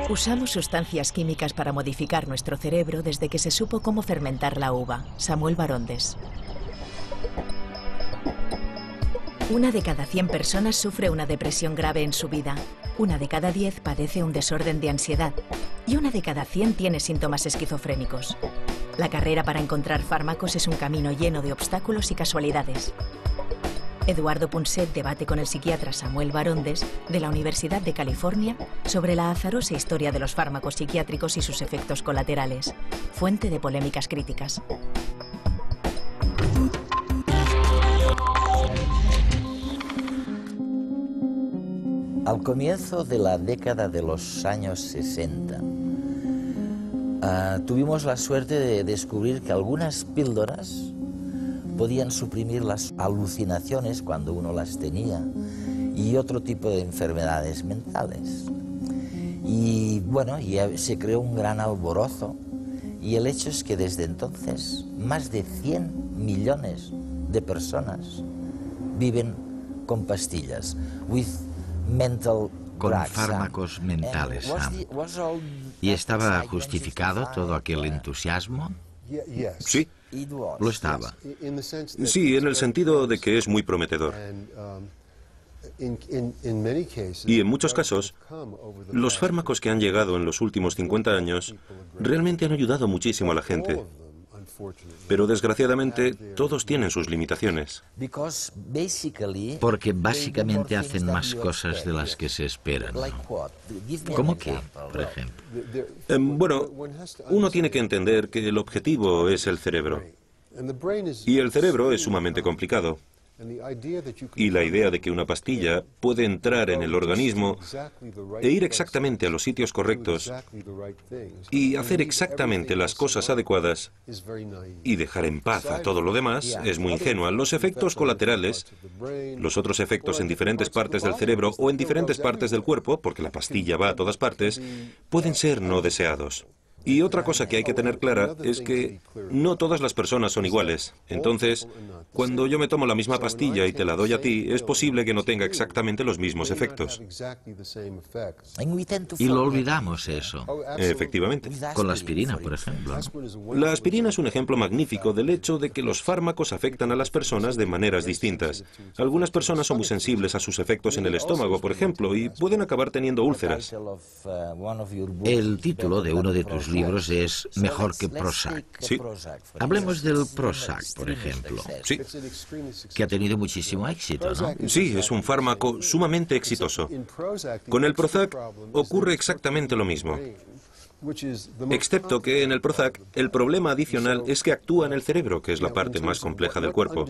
Usamos sustancias químicas para modificar nuestro cerebro desde que se supo cómo fermentar la uva. Samuel Barondes. Una de cada 100 personas sufre una depresión grave en su vida. Una de cada 10 padece un desorden de ansiedad. Y una de cada 100 tiene síntomas esquizofrénicos. La carrera para encontrar fármacos es un camino lleno de obstáculos y casualidades. Eduardo Punset debate con el psiquiatra Samuel Barondes de la Universidad de California sobre la azarosa historia de los fármacos psiquiátricos y sus efectos colaterales, fuente de polémicas críticas. Al comienzo de la década de los años 60, tuvimos la suerte de descubrir que algunas píldoras podían suprimir las alucinaciones cuando uno las tenía y otro tipo de enfermedades mentales. Y bueno, ya se creó un gran alborozo y el hecho es que desde entonces más de 100 millones de personas viven con pastillas, con fármacos mentales, Sam. ¿Y estaba justificado todo aquel entusiasmo? Sí, lo estaba. sí, en el sentido de que es muy prometedor. Y en muchos casos, los fármacos que han llegado en los últimos 50 años realmente han ayudado muchísimo a la gente. Pero desgraciadamente todos tienen sus limitaciones. Porque básicamente hacen más cosas de las que se esperan, ¿no? ¿Cómo qué, por ejemplo? Bueno, uno tiene que entender que el objetivo es el cerebro. Y el cerebro es sumamente complicado. Y la idea de que una pastilla puede entrar en el organismo e ir exactamente a los sitios correctos y hacer exactamente las cosas adecuadas y dejar en paz a todo lo demás es muy ingenua. Los efectos colaterales, los otros efectos en diferentes partes del cerebro o en diferentes partes del cuerpo, porque la pastilla va a todas partes, pueden ser no deseados. Y otra cosa que hay que tener clara es que no todas las personas son iguales. Entonces, cuando yo me tomo la misma pastilla y te la doy a ti, es posible que no tenga exactamente los mismos efectos. Y lo olvidamos eso. Efectivamente. Con la aspirina, por ejemplo. La aspirina es un ejemplo magnífico del hecho de que los fármacos afectan a las personas de maneras distintas. Algunas personas son muy sensibles a sus efectos en el estómago, por ejemplo, y pueden acabar teniendo úlceras. El título de uno de tus libros es Mejor que Prozac. Sí. Hablemos del Prozac, por ejemplo. Sí. Que ha tenido muchísimo éxito, ¿no? Sí, es un fármaco sumamente exitoso. Con el Prozac ocurre exactamente lo mismo. Excepto que en el Prozac el problema adicional es que actúa en el cerebro, que es la parte más compleja del cuerpo.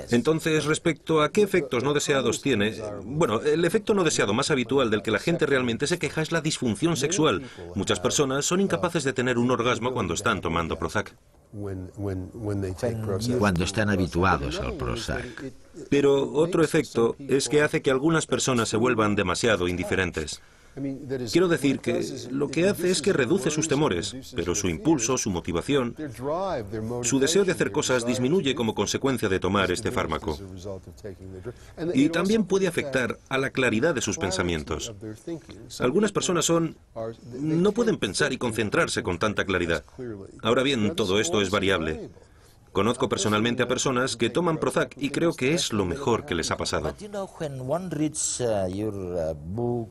Entonces, respecto a qué efectos no deseados tiene, bueno, el efecto no deseado más habitual del que la gente realmente se queja es la disfunción sexual. Muchas personas son incapaces de tener un orgasmo cuando están tomando Prozac. Cuando están habituados al Prozac. Pero otro efecto es que hace que algunas personas se vuelvan demasiado indiferentes. Quiero decir que lo que hace es que reduce sus temores, pero su impulso, su motivación, su deseo de hacer cosas disminuye como consecuencia de tomar este fármaco. Y también puede afectar a la claridad de sus pensamientos. Algunas personas no pueden pensar y concentrarse con tanta claridad. Ahora bien, todo esto es variable. Conozco personalmente a personas que toman Prozac y creo que es lo mejor que les ha pasado.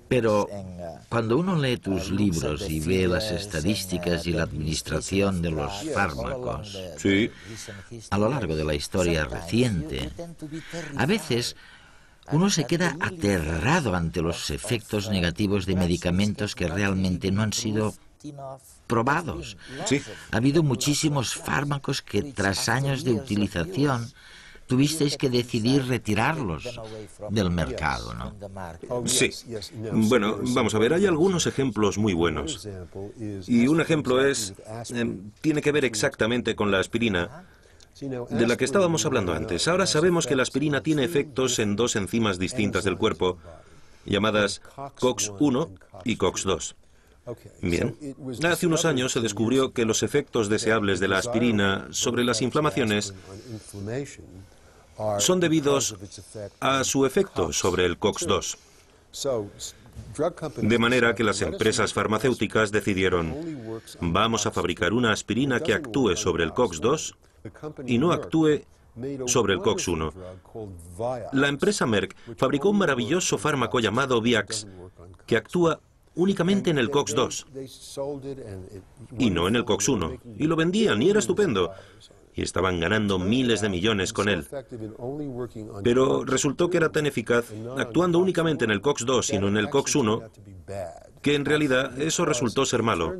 Pero cuando uno lee tus libros y ve las estadísticas y la administración de los fármacos, Sí. a lo largo de la historia reciente, a veces uno se queda aterrado ante los efectos negativos de medicamentos que realmente no han sido probados. Sí. Ha habido muchísimos fármacos que tras años de utilización tuvisteis que decidir retirarlos del mercado, ¿no? Sí. Bueno, vamos a ver, hay algunos ejemplos muy buenos. Y un ejemplo tiene que ver exactamente con la aspirina, de la que estábamos hablando antes. Ahora sabemos que la aspirina tiene efectos en dos enzimas distintas del cuerpo, llamadas COX-1 y COX-2. Bien, hace unos años se descubrió que los efectos deseables de la aspirina sobre las inflamaciones son debidos a su efecto sobre el COX-2. De manera que las empresas farmacéuticas decidieron, vamos a fabricar una aspirina que actúe sobre el COX-2 y no actúe sobre el COX-1. La empresa Merck fabricó un maravilloso fármaco llamado Viax, que actúa únicamente en el COX-2 y no en el COX-1. Y lo vendían y era estupendo. Y estaban ganando miles de millones con él. Pero resultó que era tan eficaz, actuando únicamente en el COX-2 y no en el COX-1, que en realidad eso resultó ser malo.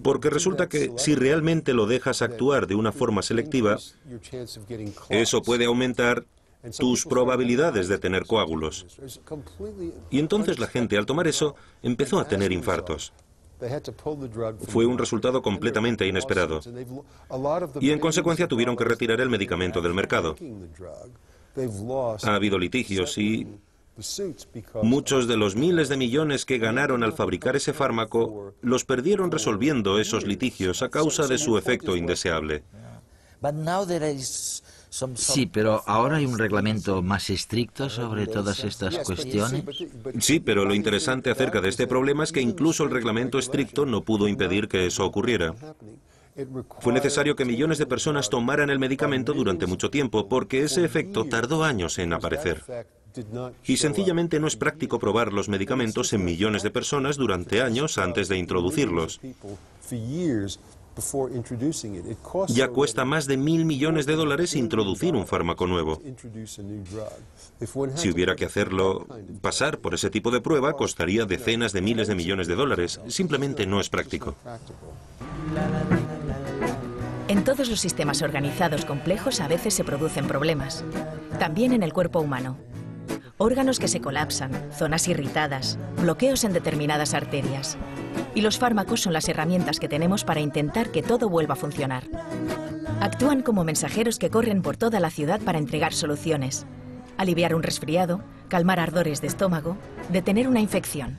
Porque resulta que si realmente lo dejas actuar de una forma selectiva, eso puede aumentar tus probabilidades de tener coágulos. Y entonces la gente, al tomar eso, empezó a tener infartos. Fue un resultado completamente inesperado. Y en consecuencia tuvieron que retirar el medicamento del mercado. Ha habido litigios y muchos de los miles de millones que ganaron al fabricar ese fármaco los perdieron resolviendo esos litigios a causa de su efecto indeseable. Sí, pero ahora hay un reglamento más estricto sobre todas estas cuestiones. Sí, pero lo interesante acerca de este problema es que incluso el reglamento estricto no pudo impedir que eso ocurriera. Fue necesario que millones de personas tomaran el medicamento durante mucho tiempo, porque ese efecto tardó años en aparecer. Y sencillamente no es práctico probar los medicamentos en millones de personas durante años antes de introducirlos. Ya cuesta más de $1.000 millones introducir un fármaco nuevo. Si hubiera que hacerlo pasar por ese tipo de prueba, costaría decenas de miles de millones de dólares. Simplemente no es práctico. En todos los sistemas organizados complejos a veces se producen problemas. También en el cuerpo humano. Órganos que se colapsan, zonas irritadas, bloqueos en determinadas arterias. Y los fármacos son las herramientas que tenemos para intentar que todo vuelva a funcionar. Actúan como mensajeros que corren por toda la ciudad para entregar soluciones. Aliviar un resfriado, calmar ardores de estómago, detener una infección.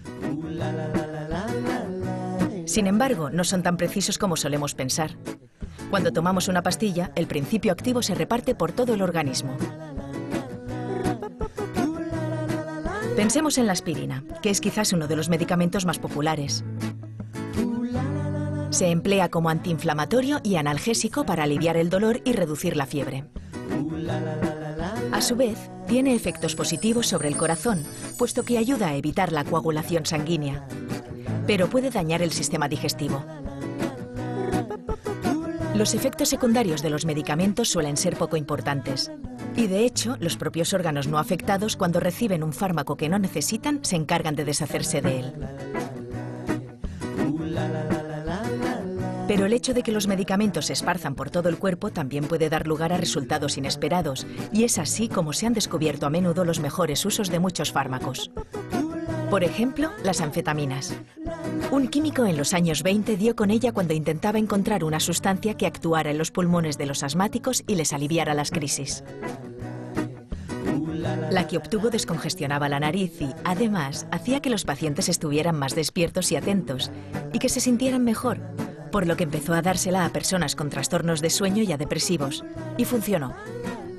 Sin embargo, no son tan precisos como solemos pensar. Cuando tomamos una pastilla, el principio activo se reparte por todo el organismo. Pensemos en la aspirina, que es quizás uno de los medicamentos más populares. Se emplea como antiinflamatorio y analgésico para aliviar el dolor y reducir la fiebre. A su vez, tiene efectos positivos sobre el corazón, puesto que ayuda a evitar la coagulación sanguínea, pero puede dañar el sistema digestivo. Los efectos secundarios de los medicamentos suelen ser poco importantes. Y de hecho, los propios órganos no afectados, cuando reciben un fármaco que no necesitan, se encargan de deshacerse de él. Pero el hecho de que los medicamentos se esparzan por todo el cuerpo también puede dar lugar a resultados inesperados, y es así como se han descubierto a menudo los mejores usos de muchos fármacos. Por ejemplo, las anfetaminas. Un químico en los años 20 dio con ella cuando intentaba encontrar una sustancia que actuara en los pulmones de los asmáticos y les aliviara las crisis. La que obtuvo descongestionaba la nariz y, además, hacía que los pacientes estuvieran más despiertos y atentos, y que se sintieran mejor, por lo que empezó a dársela a personas con trastornos de sueño y a depresivos, y funcionó.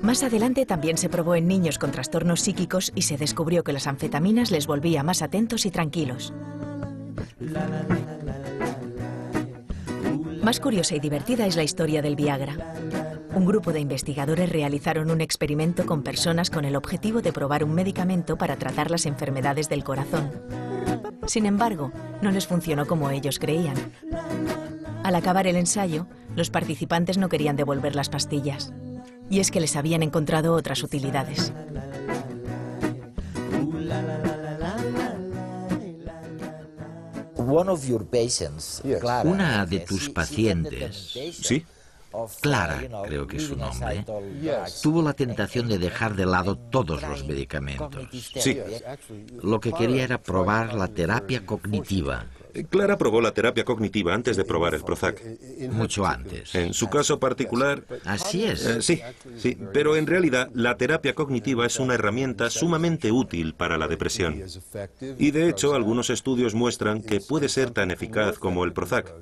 Más adelante también se probó en niños con trastornos psíquicos y se descubrió que las anfetaminas les volvía más atentos y tranquilos. Más curiosa y divertida es la historia del Viagra. Un grupo de investigadores realizaron un experimento con personas con el objetivo de probar un medicamento para tratar las enfermedades del corazón. Sin embargo, no les funcionó como ellos creían. Al acabar el ensayo, los participantes no querían devolver las pastillas. Y es que les habían encontrado otras utilidades. Una de tus pacientes, ¿Sí? Clara, creo que es su nombre, tuvo la tentación de dejar de lado todos los medicamentos. Sí. Lo que quería era probar la terapia cognitiva. Clara probó la terapia cognitiva antes de probar el Prozac. Mucho antes. En su caso particular, Así es. sí, pero en realidad la terapia cognitiva es una herramienta sumamente útil para la depresión. Y de hecho, algunos estudios muestran que puede ser tan eficaz como el Prozac.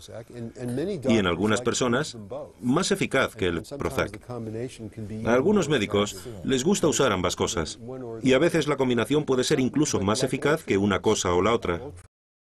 Y en algunas personas, más eficaz que el Prozac. A algunos médicos les gusta usar ambas cosas. Y a veces la combinación puede ser incluso más eficaz que una cosa o la otra.